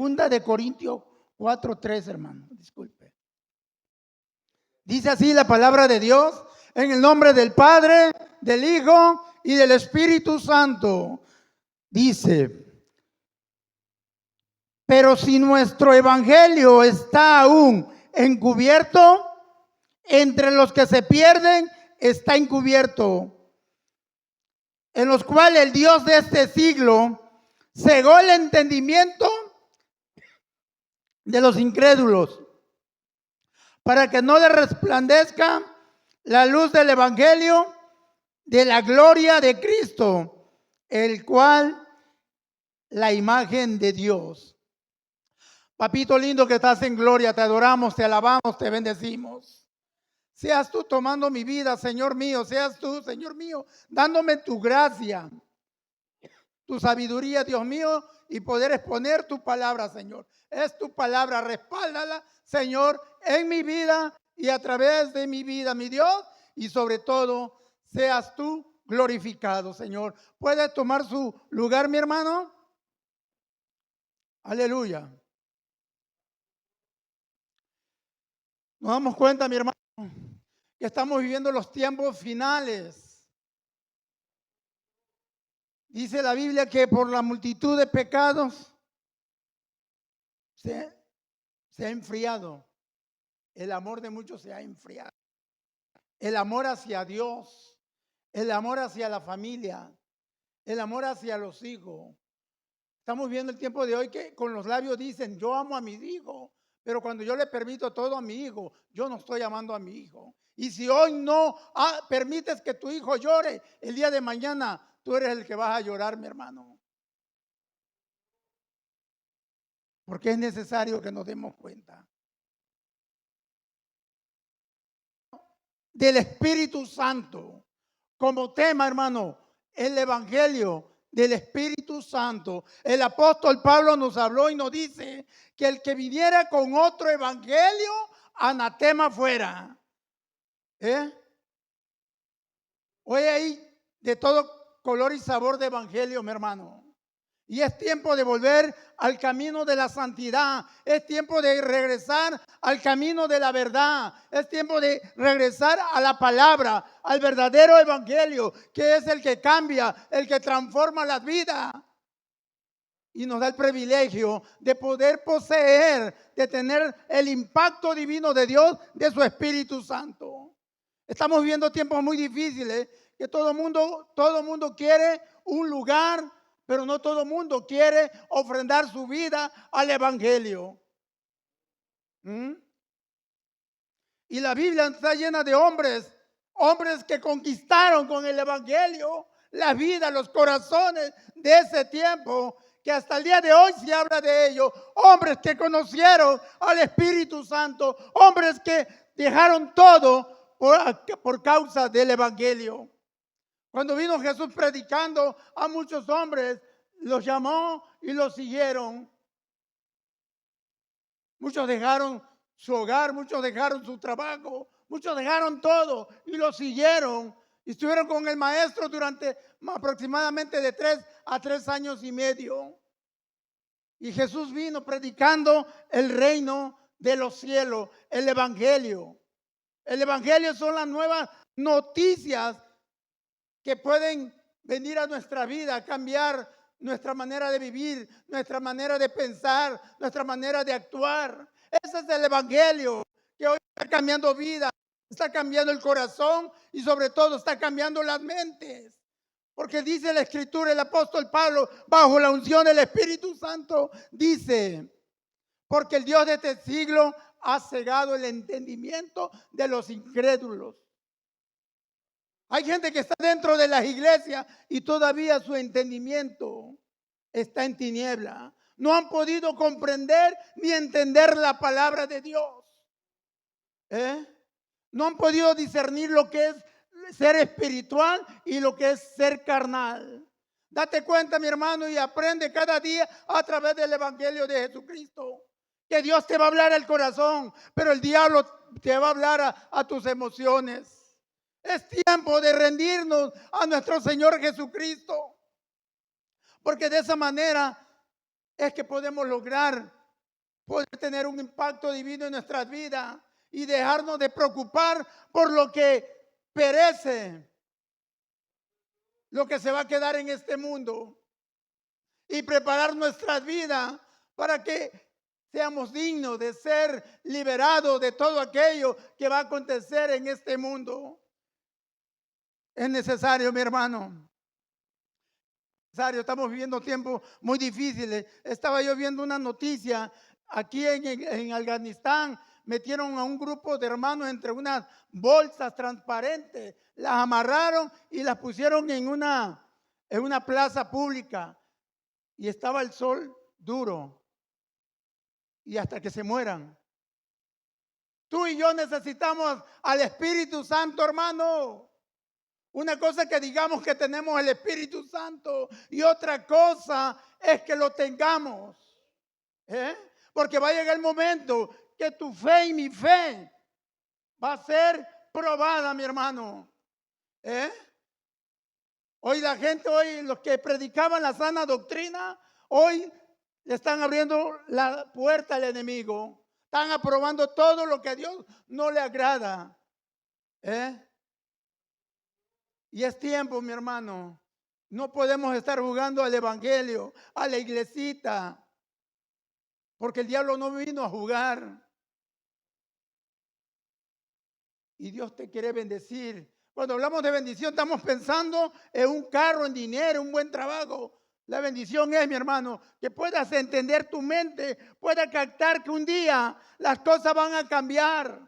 Segunda de Corintios 4:3, hermano. Disculpe. Dice así la palabra de Dios, en el nombre del Padre, del Hijo y del Espíritu Santo. Dice: pero si nuestro evangelio está aún encubierto, entre los que se pierden está encubierto, en los cuales el Dios de este siglo cegó el entendimiento de los incrédulos, para que no les resplandezca la luz del evangelio de la gloria de Cristo, el cual la imagen de Dios. Papito lindo que estás en gloria, te adoramos, te alabamos, te bendecimos. Seas tú tomando mi vida, Señor mío, seas tú, Señor mío, dándome tu gracia, tu sabiduría, Dios mío, y poder exponer tu palabra, Señor. Es tu palabra, respáldala, Señor, en mi vida y a través de mi vida, mi Dios, y sobre todo, seas tú glorificado, Señor. ¿Puede tomar su lugar, mi hermano? Aleluya. Nos damos cuenta, mi hermano, que estamos viviendo los tiempos finales. Dice la Biblia que por la multitud de pecados se ha enfriado. El amor de muchos se ha enfriado. El amor hacia Dios, el amor hacia la familia, el amor hacia los hijos. Estamos viendo el tiempo de hoy que con los labios dicen, yo amo a mis hijos, pero cuando yo le permito todo a mi hijo, yo no estoy amando a mi hijo. Y si hoy no permites que tu hijo llore, el día de mañana tú eres el que vas a llorar, mi hermano. Porque es necesario que nos demos cuenta del Espíritu Santo como tema, hermano, el Evangelio del Espíritu Santo. El apóstol Pablo nos habló y nos dice que el que viniera con otro evangelio, anatema fuera. Hoy hay de todo color y sabor de evangelio, mi hermano. Y es tiempo de volver al camino de la santidad. Es tiempo de regresar al camino de la verdad. Es tiempo de regresar a la palabra, al verdadero evangelio, que es el que cambia, el que transforma la vida. Y nos da el privilegio de poder poseer, de tener el impacto divino de Dios, de su Espíritu Santo. Estamos viviendo tiempos muy difíciles, que todo mundo quiere un lugar, pero no todo mundo quiere ofrendar su vida al evangelio. Y la Biblia está llena de hombres que conquistaron con el evangelio la vida, los corazones de ese tiempo, que hasta el día de hoy se habla de ellos. Hombres que conocieron al Espíritu Santo, hombres que dejaron todo por causa del evangelio. Cuando vino Jesús predicando a muchos hombres, los llamó y los siguieron. Muchos dejaron su hogar, muchos dejaron su trabajo, muchos dejaron todo y lo siguieron. Y estuvieron con el maestro durante aproximadamente de 3 a 3 años y medio. Y Jesús vino predicando el reino de los cielos, el evangelio. El evangelio son las nuevas noticias que pueden venir a nuestra vida, cambiar nuestra manera de vivir, nuestra manera de pensar, nuestra manera de actuar. Ese es el evangelio que hoy está cambiando vida, está cambiando el corazón y sobre todo está cambiando las mentes. Porque dice la Escritura, el apóstol Pablo, bajo la unción del Espíritu Santo, dice, porque el Dios de este siglo ha cegado el entendimiento de los incrédulos. Hay gente que está dentro de las iglesias y todavía su entendimiento está en tiniebla. No han podido comprender ni entender la palabra de Dios. No han podido discernir lo que es ser espiritual y lo que es ser carnal. Date cuenta, mi hermano, y aprende cada día a través del evangelio de Jesucristo. Que Dios te va a hablar al corazón, pero el diablo te va a hablar a tus emociones. Es tiempo de rendirnos a nuestro Señor Jesucristo. Porque de esa manera es que podemos lograr poder tener un impacto divino en nuestras vidas y dejarnos de preocupar por lo que perece, lo que se va a quedar en este mundo, y preparar nuestras vidas para que seamos dignos de ser liberados de todo aquello que va a acontecer en este mundo. Es necesario, mi hermano. Estamos viviendo tiempos muy difíciles. Estaba yo viendo una noticia aquí en Afganistán. Metieron a un grupo de hermanos entre unas bolsas transparentes, las amarraron y las pusieron en una plaza pública. Y estaba el sol duro. Y hasta que se mueran. Tú y yo necesitamos al Espíritu Santo, hermano. Una cosa es que digamos que tenemos el Espíritu Santo y otra cosa es que lo tengamos. Porque va a llegar el momento que tu fe y mi fe va a ser probada, mi hermano. Hoy la gente, los que predicaban la sana doctrina, hoy le están abriendo la puerta al enemigo. Están aprobando todo lo que a Dios no le agrada. Y es tiempo, mi hermano. No podemos estar jugando al evangelio, a la iglesita, porque el diablo no vino a jugar. Y Dios te quiere bendecir. Cuando hablamos de bendición, estamos pensando en un carro, en dinero, un buen trabajo. La bendición es, mi hermano, que puedas entender tu mente, puedas captar que un día las cosas van a cambiar,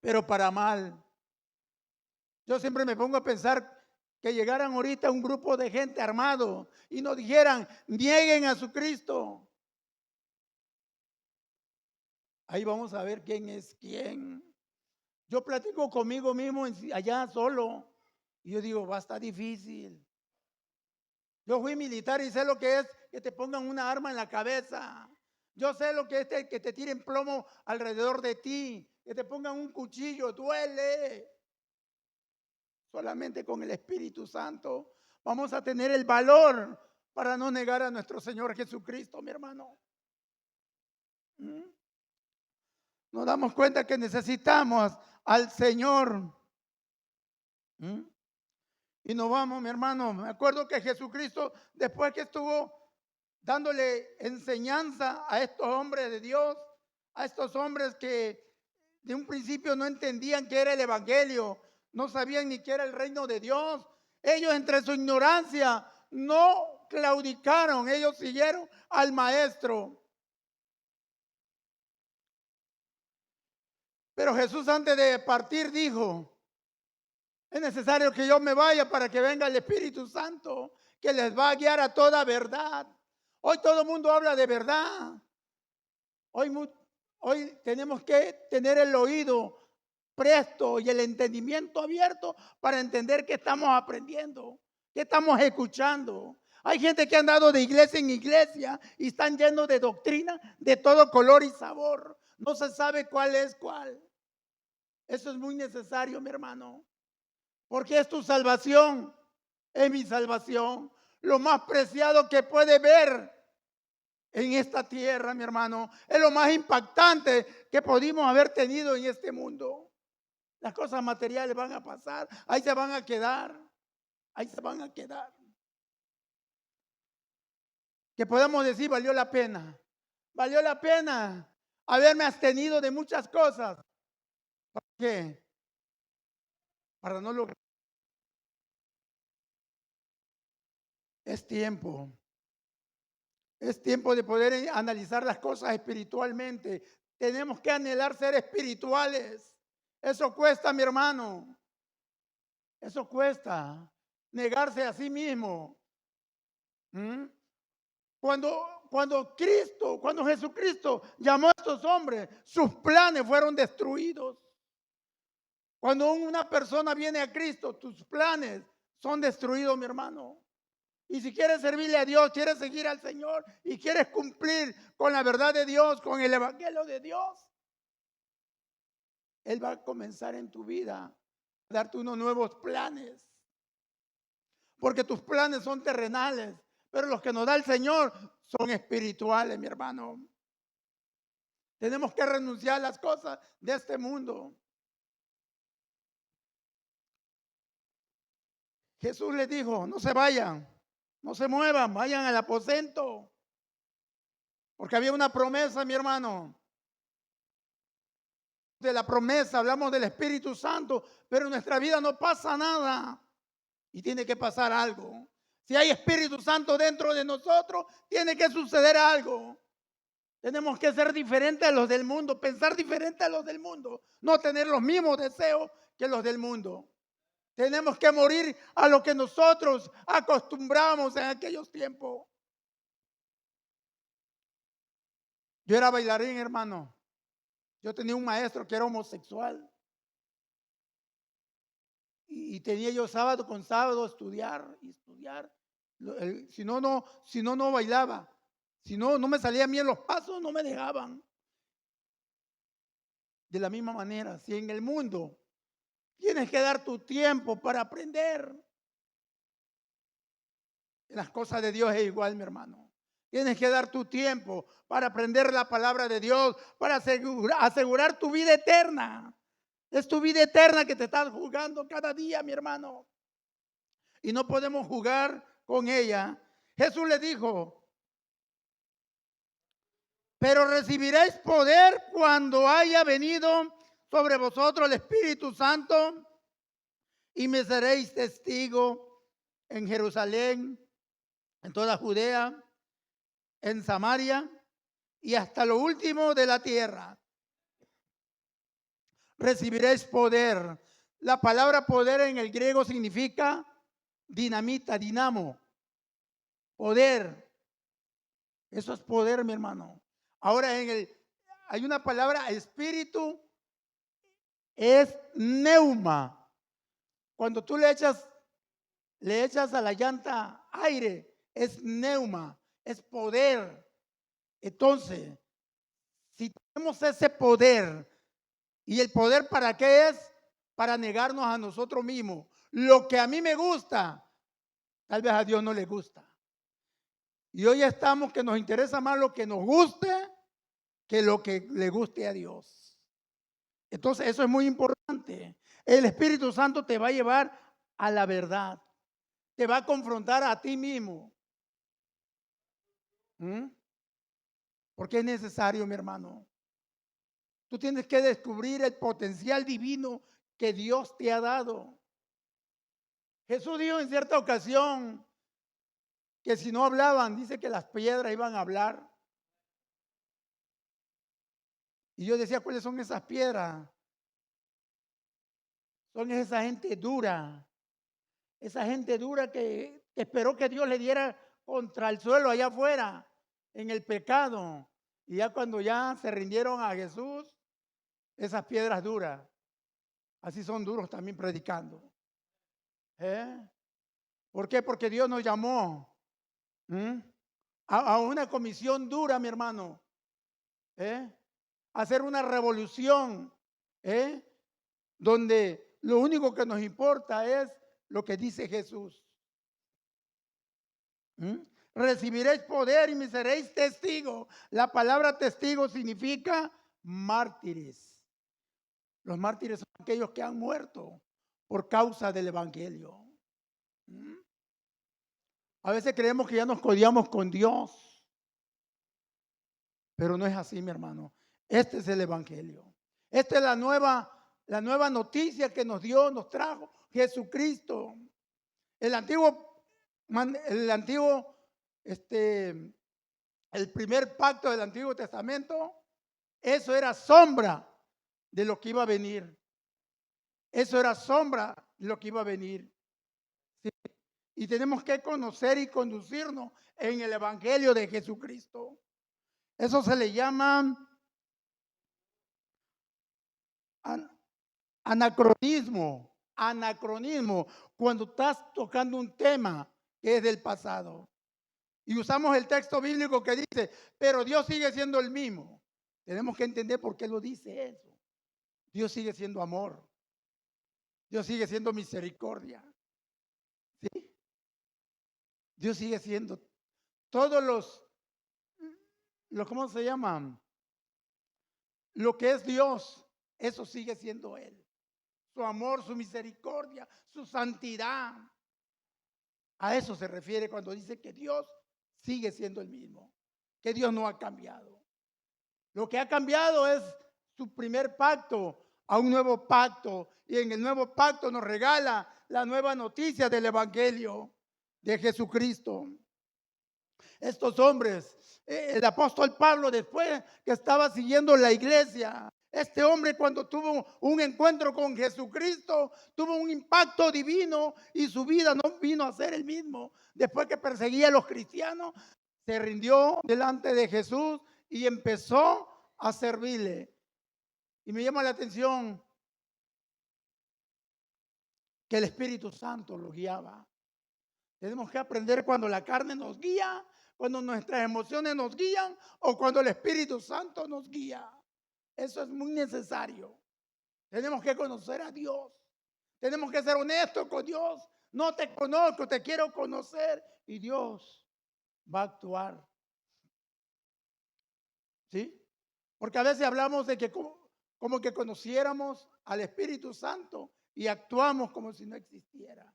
pero para mal. Yo siempre me pongo a pensar que llegaran ahorita un grupo de gente armado y nos dijeran, nieguen a su Cristo. Ahí vamos a ver quién es quién. Yo platico conmigo mismo allá solo y yo digo, va a estar difícil. Yo fui militar y sé lo que es que te pongan una arma en la cabeza. Yo sé lo que es que te tiren plomo alrededor de ti, que te pongan un cuchillo, duele. Solamente con el Espíritu Santo vamos a tener el valor para no negar a nuestro Señor Jesucristo, mi hermano. Nos damos cuenta que necesitamos al Señor. Y nos vamos, mi hermano. Me acuerdo que Jesucristo, después que estuvo dándole enseñanza a estos hombres de Dios, a estos hombres que de un principio no entendían qué era el evangelio, no sabían ni qué era el reino de Dios. Ellos, entre su ignorancia, no claudicaron, ellos siguieron al maestro. Pero Jesús, antes de partir, dijo, es necesario que yo me vaya para que venga el Espíritu Santo, que les va a guiar a toda verdad. Hoy todo el mundo habla de verdad. Hoy tenemos que tener el oído presto y el entendimiento abierto para entender qué estamos aprendiendo, qué estamos escuchando. Hay gente que ha andado de iglesia en iglesia y están llenos de doctrina de todo color y sabor. No se sabe cuál es cuál. Eso es muy necesario, mi hermano, porque es tu salvación, es mi salvación. Lo más preciado que puede ver en esta tierra, mi hermano, es lo más impactante que pudimos haber tenido en este mundo. Las cosas materiales van a pasar, ahí se van a quedar, ahí se van a quedar. Que podamos decir, valió la pena haberme abstenido de muchas cosas. ¿Para qué? Para no lograr. Es tiempo de poder analizar las cosas espiritualmente. Tenemos que anhelar ser espirituales. Eso cuesta, mi hermano. Eso cuesta. Negarse a sí mismo. Cuando Jesucristo llamó a estos hombres, sus planes fueron destruidos. Cuando una persona viene a Cristo, tus planes son destruidos, mi hermano. Y si quieres servirle a Dios, quieres seguir al Señor y quieres cumplir con la verdad de Dios, con el evangelio de Dios, Él va a comenzar en tu vida a darte unos nuevos planes. Porque tus planes son terrenales, pero los que nos da el Señor son espirituales, mi hermano. Tenemos que renunciar a las cosas de este mundo. Jesús les dijo, no se vayan, no se muevan, vayan al aposento. Porque había una promesa, mi hermano. De la promesa, hablamos del Espíritu Santo, pero en nuestra vida no pasa nada y tiene que pasar algo. Si hay Espíritu Santo dentro de nosotros, tiene que suceder algo. Tenemos que ser diferentes a los del mundo, pensar diferente a los del mundo, no tener los mismos deseos que los del mundo. Tenemos que morir a lo que nosotros acostumbramos en aquellos tiempos. Yo era bailarín, hermano. Yo tenía un maestro que era homosexual. Y tenía yo sábado con sábado estudiar y estudiar. Si no, no bailaba. Si no me salían bien los pasos, no me dejaban. De la misma manera, si en el mundo tienes que dar tu tiempo para aprender, en las cosas de Dios es igual, mi hermano. Tienes que dar tu tiempo para aprender la palabra de Dios, para asegurar tu vida eterna. Es tu vida eterna que te estás jugando cada día, mi hermano. Y no podemos jugar con ella. Jesús le dijo, pero recibiréis poder cuando haya venido sobre vosotros el Espíritu Santo y me seréis testigo en Jerusalén, en toda Judea, en Samaria y hasta lo último de la tierra. Recibiréis poder. La palabra poder en el griego significa dinamita, dinamo, poder. Eso es poder, mi hermano. Ahora hay una palabra, espíritu, es neuma. Cuando tú le echas a la llanta aire, es neuma, es poder. Entonces, si tenemos ese poder, ¿y el poder para qué es? Para negarnos a nosotros mismos. Lo que a mí me gusta, tal vez a Dios no le gusta. Y hoy estamos que nos interesa más lo que nos guste que lo que le guste a Dios. Entonces eso es muy importante. El Espíritu Santo te va a llevar a la verdad. Te va a confrontar a ti mismo. Porque es necesario, mi hermano. Tú tienes que descubrir el potencial divino que Dios te ha dado. Jesús dijo en cierta ocasión que si no hablaban, dice que las piedras iban a hablar. Y yo decía, ¿cuáles son esas piedras? Son esa gente dura. Esa gente dura que esperó que Dios le diera contra el suelo allá afuera, en el pecado. Y ya cuando ya se rindieron a Jesús, esas piedras duras, así son duros también predicando. ¿Por qué? Porque Dios nos llamó a una comisión dura, mi hermano. Hacer una revolución, donde lo único que nos importa es lo que dice Jesús. Recibiréis poder y me seréis testigo. La palabra testigo significa mártires. Los mártires son aquellos que han muerto por causa del evangelio. A veces creemos que ya nos codiamos con Dios, pero no es así, mi hermano. Este es el evangelio. Esta es la nueva noticia que nos trajo Jesucristo. El primer pacto del Antiguo Testamento, eso era sombra de lo que iba a venir. Eso era sombra de lo que iba a venir. ¿Sí? Y tenemos que conocer y conducirnos en el evangelio de Jesucristo. Eso se le llama anacronismo. Anacronismo, cuando estás tocando un tema que es del pasado. Y usamos el texto bíblico que dice, pero Dios sigue siendo el mismo. Tenemos que entender por qué lo dice eso. Dios sigue siendo amor. Dios sigue siendo misericordia. ¿Sí? Dios sigue siendo todos ¿cómo se llaman? Lo que es Dios, eso sigue siendo Él. Su amor, su misericordia, su santidad. A eso se refiere cuando dice que Dios sigue siendo el mismo, que Dios no ha cambiado. Lo que ha cambiado es su primer pacto a un nuevo pacto, y en el nuevo pacto nos regala la nueva noticia del Evangelio de Jesucristo. Estos hombres, el apóstol Pablo, después que estaba siguiendo la iglesia, este hombre, cuando tuvo un encuentro con Jesucristo, tuvo un impacto divino y su vida no vino a ser el mismo. Después que perseguía a los cristianos, se rindió delante de Jesús y empezó a servirle. Y me llama la atención que el Espíritu Santo lo guiaba. Tenemos que aprender cuando la carne nos guía, cuando nuestras emociones nos guían o cuando el Espíritu Santo nos guía. Eso es muy necesario. Tenemos que conocer a Dios. Tenemos que ser honestos con Dios. No te conozco, te quiero conocer. Y Dios va a actuar. ¿Sí? Porque a veces hablamos de que como que conociéramos al Espíritu Santo y actuamos como si no existiera.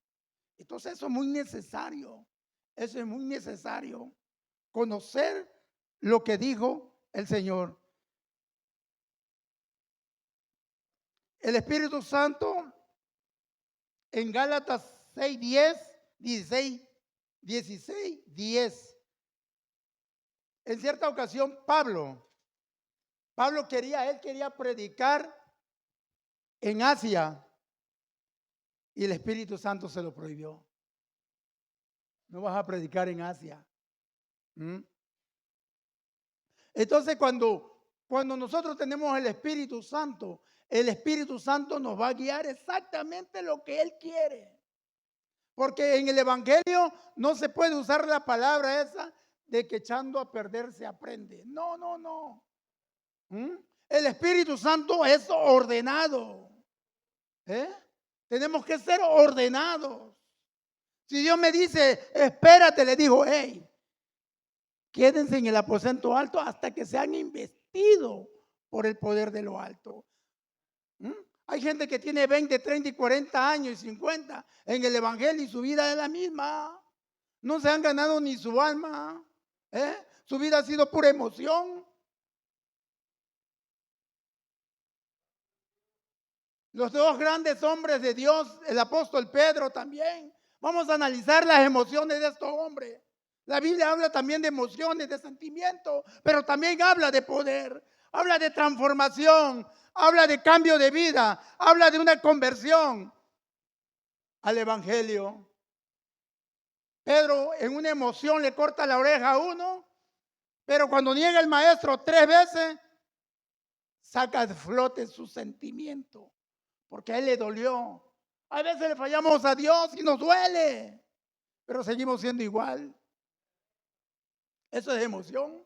Entonces eso es muy necesario. Eso es muy necesario. Conocer lo que dijo el Señor. El Espíritu Santo en Gálatas 6, 10. En cierta ocasión Pablo quería predicar en Asia y el Espíritu Santo se lo prohibió. No vas a predicar en Asia. Entonces cuando nosotros tenemos el Espíritu Santo nos va a guiar exactamente lo que Él quiere. Porque en el Evangelio no se puede usar la palabra esa de que echando a perder se aprende. No. El Espíritu Santo es ordenado. Tenemos que ser ordenados. Si Dios me dice, espérate, le digo, hey, quédense en el aposento alto hasta que sean investidos por el poder de lo alto. Hay gente que tiene 20, 30 y 40 años y 50 en el Evangelio y su vida es la misma. No se han ganado ni su alma. Su vida ha sido pura emoción. Los dos grandes hombres de Dios, el apóstol Pedro también. Vamos a analizar las emociones de estos hombres. La Biblia habla también de emociones, de sentimientos, pero también habla de poder, habla de transformación, habla de cambio de vida, habla de una conversión al Evangelio. Pedro en una emoción le corta la oreja a uno, pero cuando niega el maestro 3 veces, saca de flote su sentimiento, porque a él le dolió. A veces le fallamos a Dios y nos duele, pero seguimos siendo igual. Eso es emoción.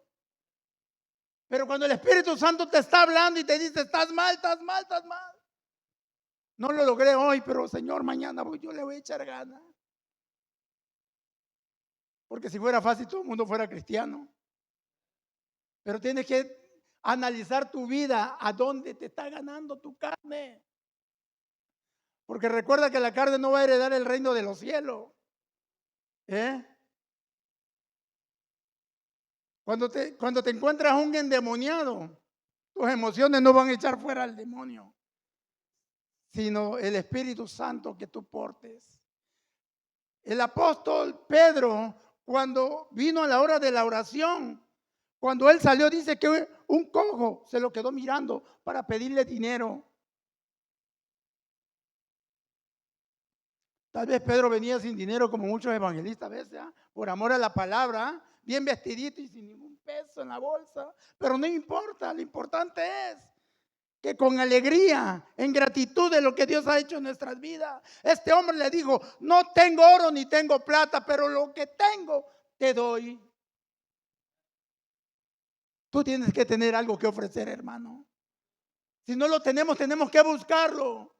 Pero cuando el Espíritu Santo te está hablando y te dice, estás mal. No lo logré hoy, pero Señor, mañana yo le voy a echar ganas. Porque si fuera fácil, todo el mundo fuera cristiano. Pero tienes que analizar tu vida, a dónde te está ganando tu carne. Porque recuerda que la carne no va a heredar el reino de los cielos. Cuando te encuentras un endemoniado, tus emociones no van a echar fuera al demonio, sino el Espíritu Santo que tú portes. El apóstol Pedro, cuando vino a la hora de la oración, cuando él salió, dice que un cojo se lo quedó mirando para pedirle dinero. Tal vez Pedro venía sin dinero como muchos evangelistas a veces, por amor a la palabra, bien vestidito y sin ningún peso en la bolsa. Pero no importa, lo importante es que con alegría, en gratitud de lo que Dios ha hecho en nuestras vidas, este hombre le dijo, no tengo oro ni tengo plata, pero lo que tengo te doy. Tú tienes que tener algo que ofrecer, hermano. Si no lo tenemos, tenemos que buscarlo.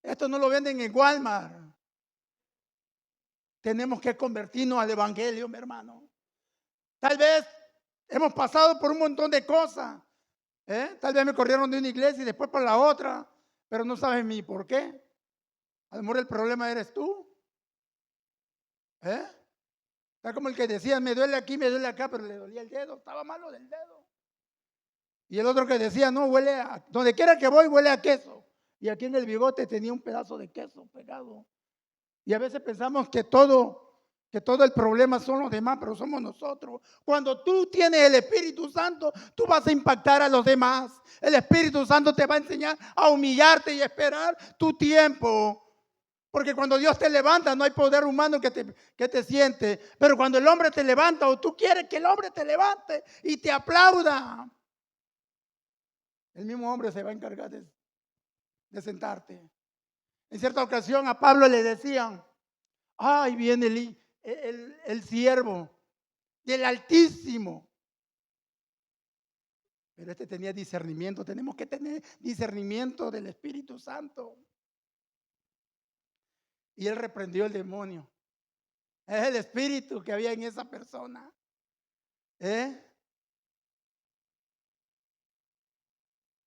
Esto no lo venden en Walmart. Tenemos que convertirnos al Evangelio, mi hermano. Tal vez hemos pasado por un montón de cosas. Tal vez me corrieron de una iglesia y después por la otra, pero no sabes ni por qué. A lo mejor el problema eres tú. Está como el que decía, me duele aquí, me duele acá, pero le dolía el dedo, estaba malo del dedo. Y el otro que decía, no, huele a, donde quiera que voy, huele a queso. Y aquí en el bigote tenía un pedazo de queso pegado. Y a veces pensamos que todo el problema son los demás, pero somos nosotros. Cuando tú tienes el Espíritu Santo, tú vas a impactar a los demás. El Espíritu Santo te va a enseñar a humillarte y esperar tu tiempo. Porque cuando Dios te levanta, no hay poder humano que te siente. Pero cuando el hombre te levanta, o tú quieres que el hombre te levante y te aplauda, el mismo hombre se va a encargar de sentarte. En cierta ocasión a Pablo le decían, ay, viene el siervo del Altísimo. Pero este tenía discernimiento. Tenemos que tener discernimiento del Espíritu Santo. Y él reprendió el demonio. Es el espíritu que había en esa persona.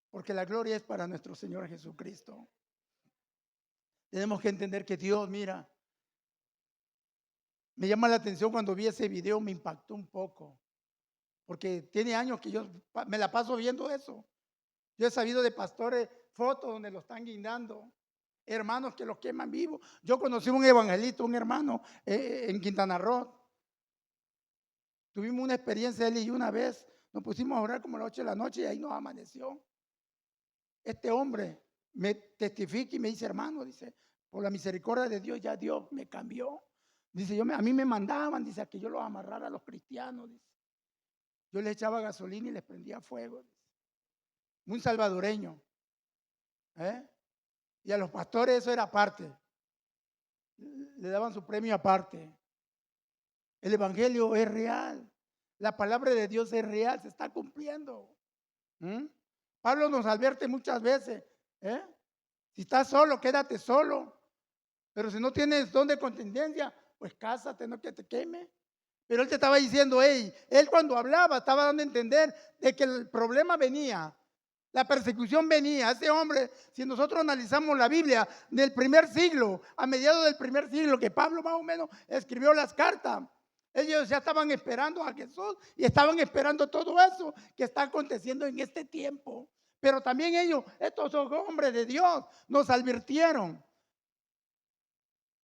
Porque la gloria es para nuestro Señor Jesucristo. Tenemos que entender que Dios, mira, me llama la atención cuando vi ese video, me impactó un poco. Porque tiene años que yo me la paso viendo eso. Yo he sabido de pastores, fotos donde lo están guindando, hermanos que los queman vivos. Yo conocí un evangelista, un hermano en Quintana Roo. Tuvimos una experiencia él y yo una vez. Nos pusimos a orar como a las 8 de la noche y ahí nos amaneció. Este hombre me testifica y me dice, hermano, dice, por la misericordia de Dios ya Dios me cambió. Dice, a mí me mandaban, dice, a que yo los amarrara a los cristianos. Dice. Yo les echaba gasolina y les prendía fuego. Dice. Un salvadoreño. Y a los pastores eso era aparte. Le daban su premio aparte. El evangelio es real. La palabra de Dios es real, se está cumpliendo. Pablo nos advierte muchas veces. Si estás solo, quédate solo. Pero si no tienes don de contendencia, pues cásate, no que te queme. Pero él te estaba diciendo, él cuando hablaba estaba dando a entender de que el problema venía. La persecución venía. Ese hombre, si nosotros analizamos la Biblia del primer siglo, a mediados del primer siglo, que Pablo más o menos escribió las cartas, ellos ya estaban esperando a Jesús y estaban esperando todo eso que está aconteciendo en este tiempo. Pero también ellos, estos hombres de Dios, nos advirtieron.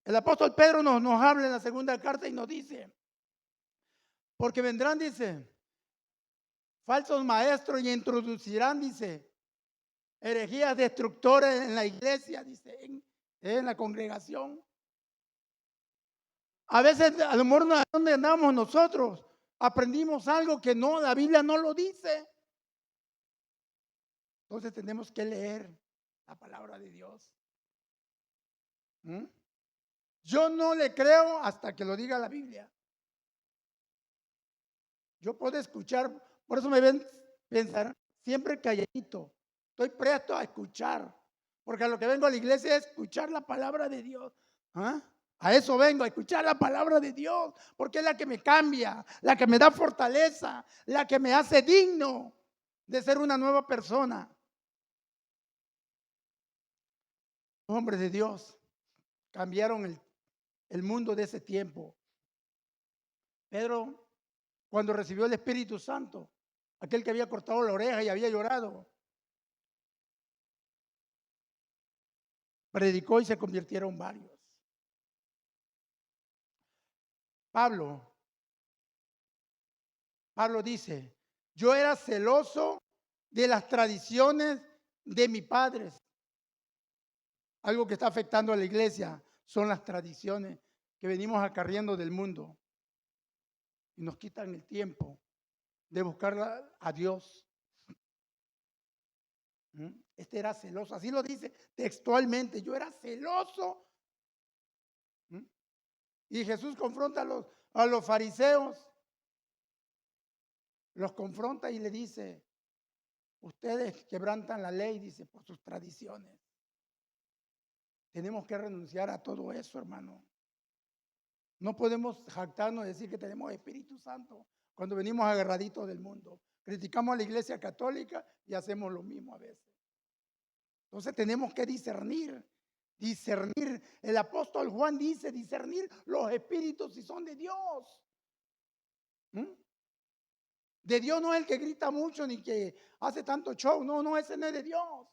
El apóstol Pedro nos habla en la segunda carta y nos dice, porque vendrán, dice, falsos maestros y introducirán, dice, herejías destructoras en la iglesia, dice, en la congregación. A veces, a lo mejor, donde andamos nosotros, aprendimos algo que no, la Biblia no lo dice. Entonces tenemos que leer la palabra de Dios. Yo no le creo hasta que lo diga la Biblia. Yo puedo escuchar, por eso me ven pensar siempre calladito. Estoy presto a escuchar, porque a lo que vengo a la iglesia es escuchar la palabra de Dios. A eso vengo, a escuchar la palabra de Dios, porque es la que me cambia, la que me da fortaleza, la que me hace digno de ser una nueva persona. Los hombres de Dios cambiaron el mundo de ese tiempo. Pedro, cuando recibió el Espíritu Santo, aquel que había cortado la oreja y había llorado, predicó y se convirtieron varios. Pablo dice, yo era celoso de las tradiciones de mis padres. Algo que está afectando a la iglesia son las tradiciones que venimos acarreando del mundo y nos quitan el tiempo de buscar a Dios. Este era celoso, así lo dice textualmente, yo era celoso. Y Jesús confronta a los fariseos, los confronta y le dice, ustedes quebrantan la ley, dice, por sus tradiciones. Tenemos que renunciar a todo eso, hermano. No podemos jactarnos y decir que tenemos Espíritu Santo cuando venimos agarraditos del mundo. Criticamos a la iglesia católica y hacemos lo mismo a veces. Entonces tenemos que discernir. El apóstol Juan dice discernir los espíritus si son de Dios. ¿Mm? De Dios no es el que grita mucho ni que hace tanto show. No, ese no es de Dios.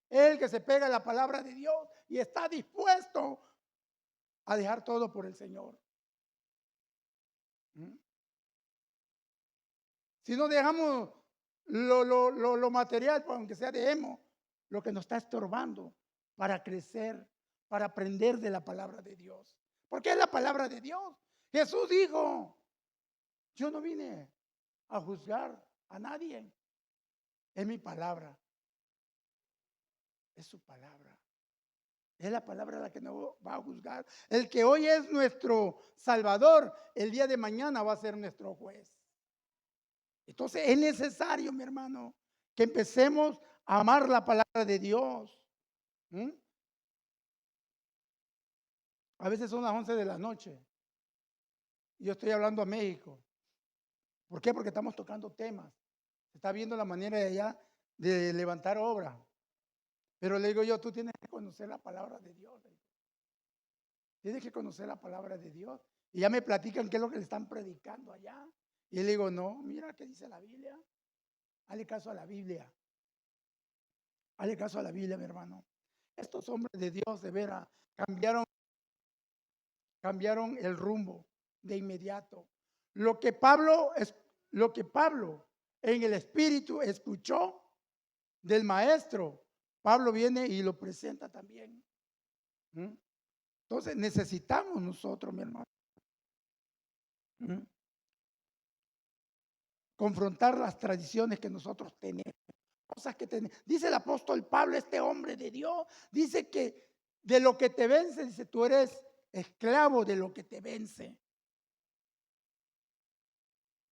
Es el que se pega a la palabra de Dios y está dispuesto a dejar todo por el Señor. ¿Mm? Si no dejamos lo material, pues, aunque sea dejemos lo que nos está estorbando para crecer, para aprender de la palabra de Dios. Porque es la palabra de Dios. Jesús dijo, yo no vine a juzgar a nadie. Es mi palabra. Es su palabra. Es la palabra la que nos va a juzgar. El que hoy es nuestro Salvador, el día de mañana va a ser nuestro juez. Entonces es necesario, mi hermano, que empecemos a amar la palabra de Dios. ¿Mm? A veces son las 11 de la noche y yo estoy hablando a México. ¿Por qué? Porque estamos tocando temas. Se está viendo la manera de allá de levantar obra. Pero le digo yo, tú tienes que conocer la palabra de Dios. Tienes que conocer la palabra de Dios. Y ya me platican qué es lo que le están predicando allá. Y le digo, no, mira qué dice la Biblia. Hazle caso a la Biblia. Hazle caso a la Biblia, mi hermano. Estos hombres de Dios, de veras, cambiaron el rumbo de inmediato. Lo que Pablo en el Espíritu escuchó del maestro, Pablo viene y lo presenta también. ¿Mm? Entonces necesitamos nosotros, mi hermano, confrontar las tradiciones que nosotros tenemos. Cosas que tenemos. Dice el apóstol Pablo, este hombre de Dios, dice que de lo que te vence, dice, tú eres esclavo de lo que te vence.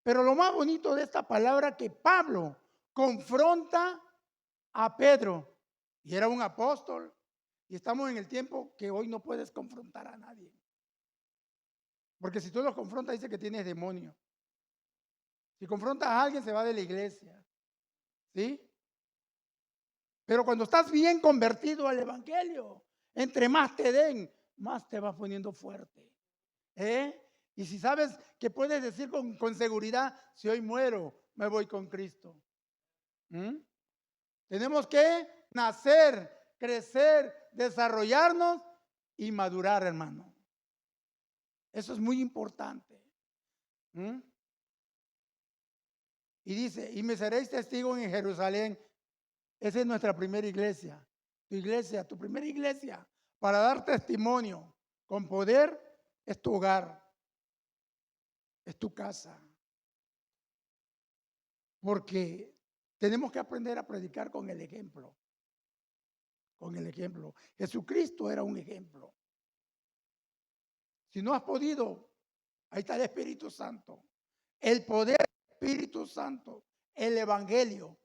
Pero lo más bonito de esta palabra que Pablo confronta a Pedro, y era un apóstol, y estamos en el tiempo que hoy no puedes confrontar a nadie. Porque si tú lo confrontas, dice que tienes demonio. Si confrontas a alguien, se va de la iglesia. ¿Sí? Pero cuando estás bien convertido al evangelio, entre más te den, más te vas poniendo fuerte. Y si sabes que puedes decir con seguridad, si hoy muero, me voy con Cristo. Tenemos que nacer, crecer, desarrollarnos y madurar, hermano. Eso es muy importante. Y dice, y me seréis testigos en Jerusalén. Esa es nuestra primera iglesia. Tu primera iglesia, para dar testimonio con poder, es tu hogar, es tu casa. Porque tenemos que aprender a predicar con el ejemplo. Con el ejemplo. Jesucristo era un ejemplo. Si no has podido, ahí está el Espíritu Santo. El poder del Espíritu Santo. El Evangelio.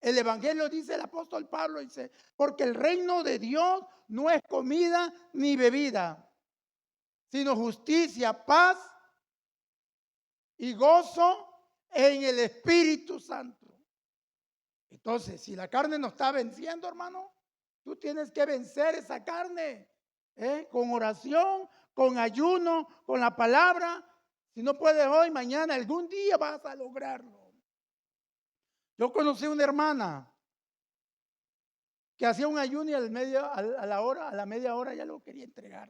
El Evangelio, dice el apóstol Pablo, dice, porque el reino de Dios no es comida ni bebida, sino justicia, paz y gozo en el Espíritu Santo. Entonces, si la carne nos está venciendo, hermano, tú tienes que vencer esa carne, con oración, con ayuno, con la palabra. Si no puedes hoy, mañana, algún día vas a lograrlo. Yo conocí una hermana que hacía un ayuno y a la media hora ya lo quería entregar.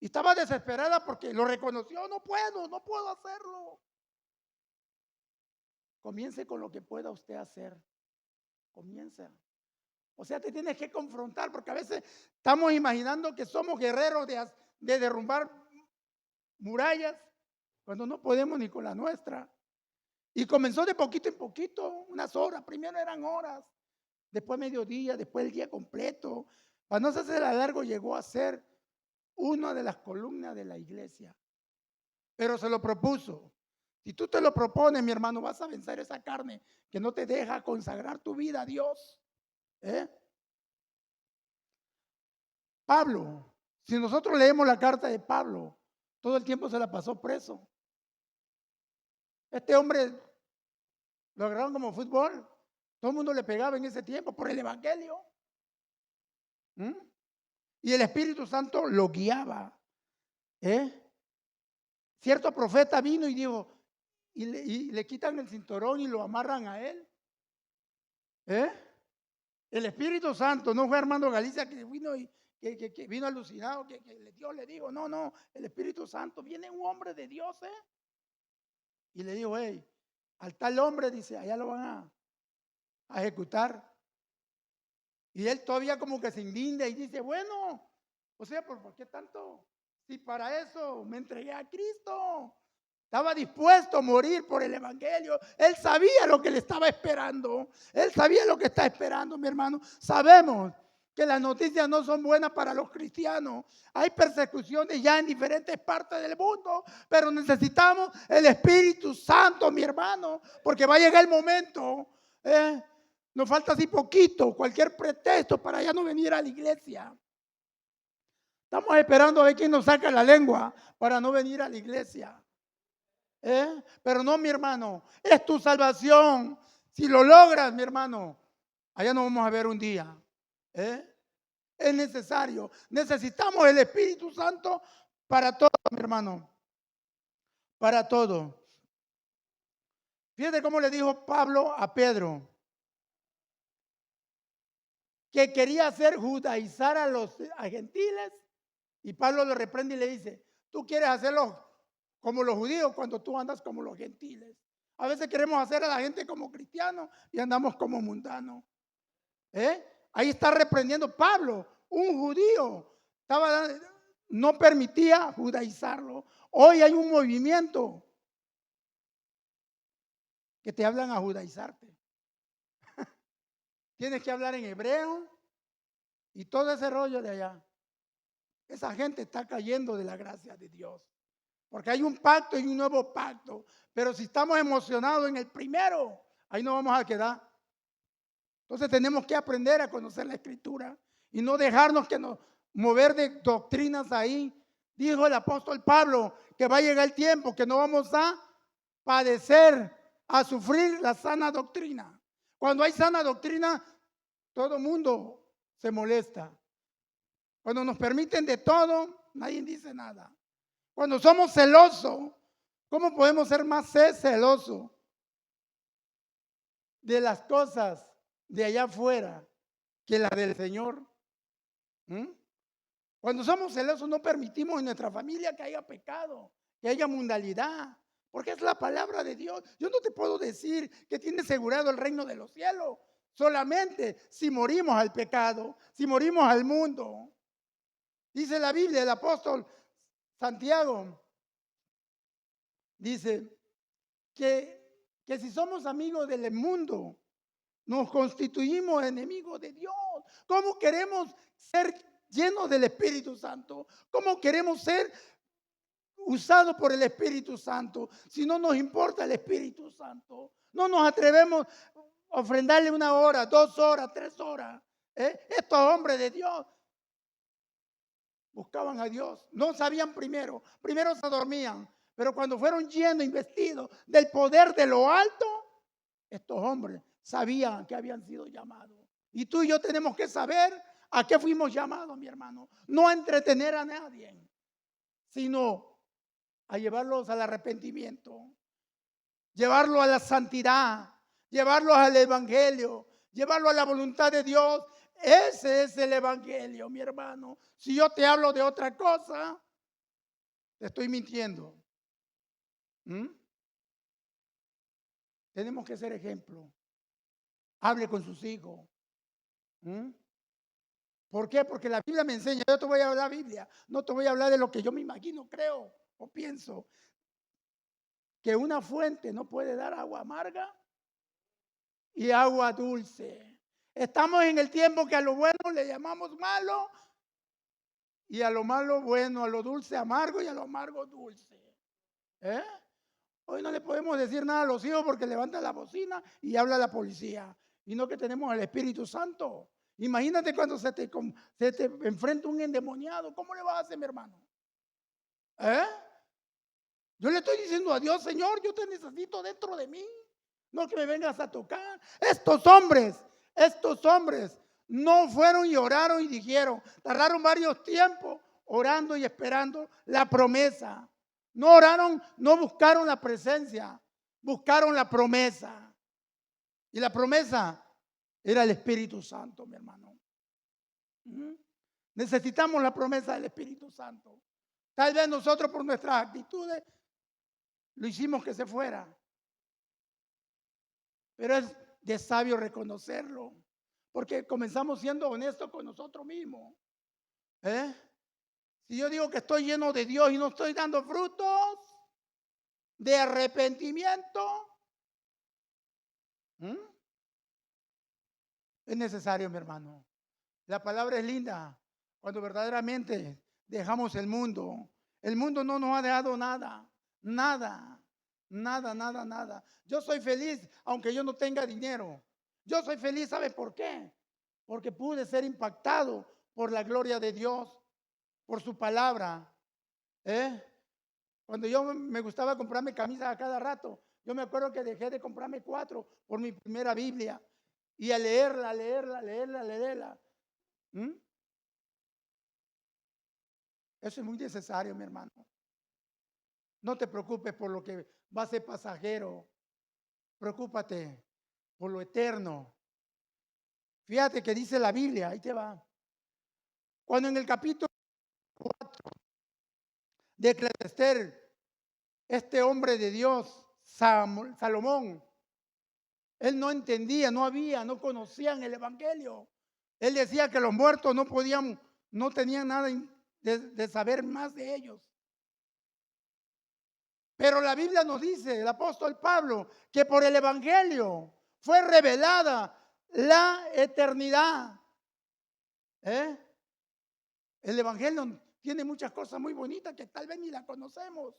Y estaba desesperada porque lo reconoció, no puedo hacerlo. Comience con lo que pueda usted hacer. Comienza. O sea, te tienes que confrontar porque a veces estamos imaginando que somos guerreros de derrumbar murallas cuando no podemos ni con la nuestra. Y comenzó de poquito en poquito, unas horas. Primero eran horas, después mediodía, después el día completo. Para no hacer a largo, llegó a ser una de las columnas de la iglesia. Pero se lo propuso. Si tú te lo propones, mi hermano, vas a vencer esa carne que no te deja consagrar tu vida a Dios. Pablo, si nosotros leemos la carta de Pablo, todo el tiempo se la pasó preso. Este hombre lo agarraron como fútbol. Todo el mundo le pegaba en ese tiempo por el evangelio. ¿Mm? Y el Espíritu Santo lo guiaba. Cierto profeta vino y dijo, y le quitan el cinturón y lo amarran a él. El Espíritu Santo, no fue Armando Galicia que vino y que vino alucinado, que Dios le dijo, no, el Espíritu Santo, viene un hombre de Dios, y le dijo, hey, al tal hombre, dice, allá lo van a ejecutar. Y él todavía como que se indigna y dice, bueno, o sea, ¿por qué tanto? Si para eso me entregué a Cristo. Estaba dispuesto a morir por el evangelio. Él sabía lo que le estaba esperando. Él sabía lo que está esperando, mi hermano. Sabemos que las noticias no son buenas para los cristianos. Hay persecuciones ya en diferentes partes del mundo, pero necesitamos el Espíritu Santo, mi hermano, porque va a llegar el momento. Nos falta así poquito, cualquier pretexto para ya no venir a la iglesia. Estamos esperando a ver quién nos saca la lengua para no venir a la iglesia. Pero no, mi hermano, es tu salvación. Si lo logras, mi hermano, allá nos vamos a ver un día. Es necesario. Necesitamos el Espíritu Santo para todo, mi hermano. Para todo. Fíjate cómo le dijo Pablo a Pedro, que quería hacer judaizar a los gentiles, y Pablo lo reprende y le dice, tú quieres hacerlo como los judíos cuando tú andas como los gentiles. A veces queremos hacer a la gente como cristianos y andamos como mundanos. Ahí está reprendiendo Pablo, un judío. No permitía judaizarlo. Hoy hay un movimiento que te hablan a judaizarte. Tienes que hablar en hebreo y todo ese rollo de allá. Esa gente está cayendo de la gracia de Dios. Porque hay un pacto y un nuevo pacto. Pero si estamos emocionados en el primero, ahí nos vamos a quedar. Entonces tenemos que aprender a conocer la Escritura y no dejarnos que nos mover de doctrinas ahí. Dijo el apóstol Pablo que va a llegar el tiempo que no vamos a padecer, a sufrir la sana doctrina. Cuando hay sana doctrina, todo el mundo se molesta. Cuando nos permiten de todo, nadie dice nada. Cuando somos celosos, ¿cómo podemos ser más celosos de las cosas de allá afuera que las del Señor? Cuando somos celosos no permitimos en nuestra familia que haya pecado, que haya mundanalidad, porque es la palabra de Dios. Yo no te puedo decir que tienes asegurado el reino de los cielos solamente si morimos al pecado, si morimos al mundo. Dice la Biblia, el apóstol Santiago dice que si somos amigos del mundo, nos constituimos enemigos de Dios. ¿Cómo queremos ser llenos del Espíritu Santo? ¿Cómo queremos ser usados por el Espíritu Santo si no nos importa el Espíritu Santo? No nos atrevemos a ofrendarle 1 hora, 2 horas, 3 horas. Estos hombres de Dios buscaban a Dios. No sabían primero se dormían, pero cuando fueron llenos, investidos del poder de lo alto, estos hombres sabían que habían sido llamados. Y tú y yo tenemos que saber a qué fuimos llamados, mi hermano. No a entretener a nadie, sino a llevarlos al arrepentimiento, llevarlos a la santidad, llevarlos al evangelio, llevarlos a la voluntad de Dios. Ese es el evangelio, mi hermano. Si yo te hablo de otra cosa, te estoy mintiendo. Tenemos que ser ejemplo. Hable con sus hijos. ¿Por qué? Porque la Biblia me enseña. Yo te voy a hablar de la Biblia. No te voy a hablar de lo que yo me imagino, creo o pienso. Que una fuente no puede dar agua amarga y agua dulce. Estamos en el tiempo que a lo bueno le llamamos malo y a lo malo bueno, a lo dulce amargo y a lo amargo dulce. Hoy no le podemos decir nada a los hijos porque levanta la bocina y habla la policía. Y no que tenemos el Espíritu Santo. Imagínate cuando se te enfrenta un endemoniado. ¿Cómo le vas a hacer, mi hermano? Yo le estoy diciendo a Dios, Señor, yo te necesito dentro de mí. No que me vengas a tocar. Estos hombres no fueron y oraron y dijeron, tardaron varios tiempos orando y esperando la promesa. No oraron, no buscaron la presencia, buscaron la promesa. Y la promesa era el Espíritu Santo, mi hermano. Necesitamos la promesa del Espíritu Santo. Tal vez nosotros por nuestras actitudes lo hicimos que se fuera. Pero es de sabio reconocerlo. Porque comenzamos siendo honestos con nosotros mismos. Si yo digo que estoy lleno de Dios y no estoy dando frutos de arrepentimiento, es necesario, mi hermano. La palabra es linda. Cuando verdaderamente dejamos el mundo no nos ha dejado nada, nada, nada, nada, nada. Yo soy feliz aunque yo no tenga dinero. Yo soy feliz, ¿sabe por qué? Porque pude ser impactado por la gloria de Dios, por su palabra. Cuando yo me gustaba comprarme camisas a cada rato, yo me acuerdo que dejé de comprarme 4 por mi primera Biblia y a leerla. Eso es muy necesario, mi hermano. No te preocupes por lo que va a ser pasajero. Preocúpate por lo eterno. Fíjate que dice la Biblia, ahí te va. Cuando en el capítulo 4 de Eclesiastés, este hombre de Dios, Salomón, él no entendía, no conocían el evangelio. Él decía que los muertos no tenían nada de saber más de ellos. Pero la Biblia nos dice, el apóstol Pablo, que por el evangelio fue revelada la eternidad. El evangelio tiene muchas cosas muy bonitas que tal vez ni la conocemos.